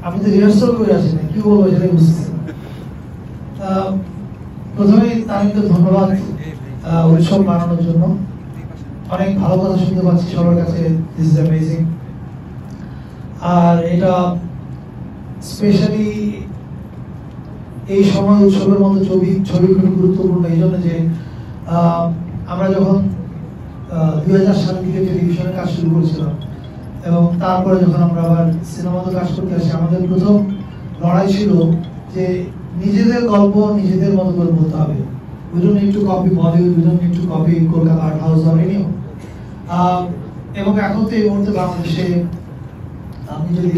আমি তো রিহার্সাল করে আসি না, কি বলবো সেটাই বুঝতেছি না। প্রথমেই তামিমকে ধন্যবাদ উৎসব বানানোর জন্য। অনেক ভালো কথা শুনতে পাচ্ছি সবার কাছে, দিস ইজ অ্যামেজিং। আর এটা স্পেশালি এই সময় উৎসবের মতো ছবি খুব গুরুত্বপূর্ণ এই জন্য যে আমরা যখন 2000 সাল থেকে টেলিভিশনের কাজ শুরু করেছিলাম এবং তারপরে যখন আমরা আবার সিনেমাতে কাজ করতে আসি, আমাদের প্রথম লড়াই ছিল যে নিজেদের গল্প নিজেদের মতো করে বলতে হবে। We don't need to copy Bollywood, we don't need to copy Kolkata Art House or any of এবং এখন তো এই মুহূর্তে বাংলাদেশে আপনি যদি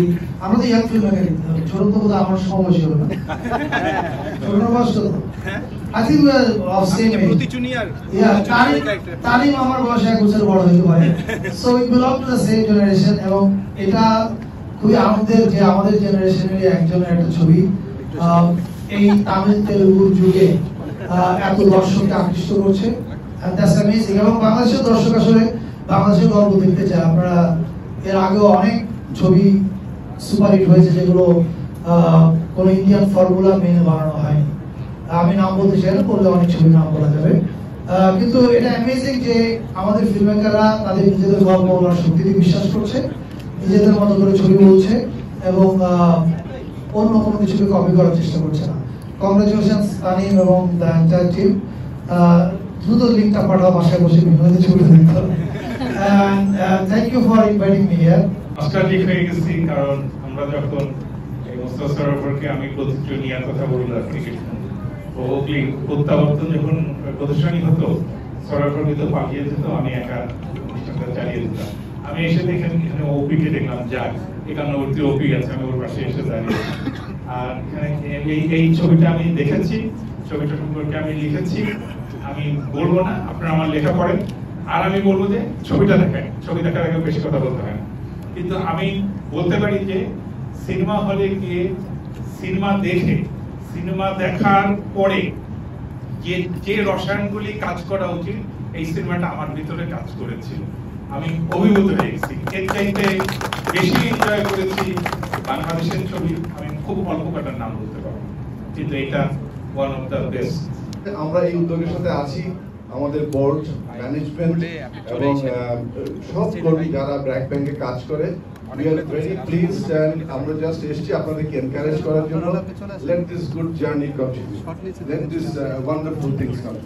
আমরা তো ইয়াং ফিল্ম মেকার দেখতে হবে, ছোট তো আমার সময় ছিল না, ছোট বয়স তো I think we are of same age. Yeah, তালিম আমার বয়স 1 বছর বড় হতে পারে, so we belong to the same generation এবং এটা খুবই আনন্দের যে আমাদের জেনারেশনের একজনের একটা ছবি এই তামিল তেলুগুর যুগে এত দর্শককে আকৃষ্ট করছে, and that's amazing. এবং বাংলাদেশের দর্শক আসলে বাংলাদেশের গল্প দেখতে চায়। আপনারা এর আগেও অনেক ছবি সুপারহিট হয়েছে যেগুলো কোনো ইন্ডিয়ান ফর্মুলা মেনে বানানো হয়নি। আমি নাম বলতে চাই না, বললে অনেক ছবির নাম বলা যাবে, কিন্তু এটা অ্যামেজিং যে আমাদের ফিল্ম মেকাররা তাদের নিজেদের গল্প বলার শক্তিতে বিশ্বাস করছে, নিজেদের মতো করে ছবি বলছে এবং অন্য কোনো কিছুকে কপি করার চেষ্টা করছে না। কংগ্রেচুলেশনস তানিম এবং দ্য এন্টায়ার টিম। দ্রুত লিঙ্কটা পাঠাও, বাসায় বসে বিভিন্ন ছবি দেখতে হবে। Thank you for inviting me here. Nostalgic হয়ে গেছি কারণ আমরা যখন এই মোস্তফা সরোয়ারকে আমি প্রতিযোগিতার কথা বললাম ক্রিকেট প্রত্যাবর্তন যখন প্রদর্শনী হতো, সরোয়ার কিন্তু পাঠিয়ে যেত, আমি একা অনুষ্ঠানটা চালিয়ে দিতাম। আমি এসে দেখেন এখানে ওপিকে দেখলাম, যাক 91 ওপি আছে, আমি ওর পাশে এসে দাঁড়িয়ে। আর এখানে এই ছবিটা আমি দেখেছি, ছবিটা সম্পর্কে আমি লিখেছি। আমি বলবো না, আপনারা আমার লেখা পড়েন, আর আমি বলবো যে ছবিটা দেখেন, ছবি দেখার আগে বেশি কথা বলতে হয় না। কিন্তু আমি বলতে পারি যে সিনেমা হলে গিয়ে সিনেমা দেখে, সিনেমা দেখার পরে যে রসায়নগুলি কাজ করা উচিত, এই সিনেমাটা আমার ভিতরে কাজ করেছিল। আমি অভিভূত হয়ে গেছি, এর চাইতে বেশি এনজয় করেছি বাংলাদেশের ছবি। আমি খুব অল্প কটার নাম বলতে পারবো, কিন্তু এটা ওয়ান অফ দ্য বেস্ট। আমরা এই উদ্যোগের সাথে আছি, আমাদের বোর্ড, ম্যানেজমেন্ট এবং সব কর্মী যারা ব্র্যাক ব্যাংকে কাজ করে। We are very pleased and আমরা জাস্ট এসেছি আপনাদেরকে এনকারেজ করার জন্য। Let this good journey continue. Let this wonderful things come.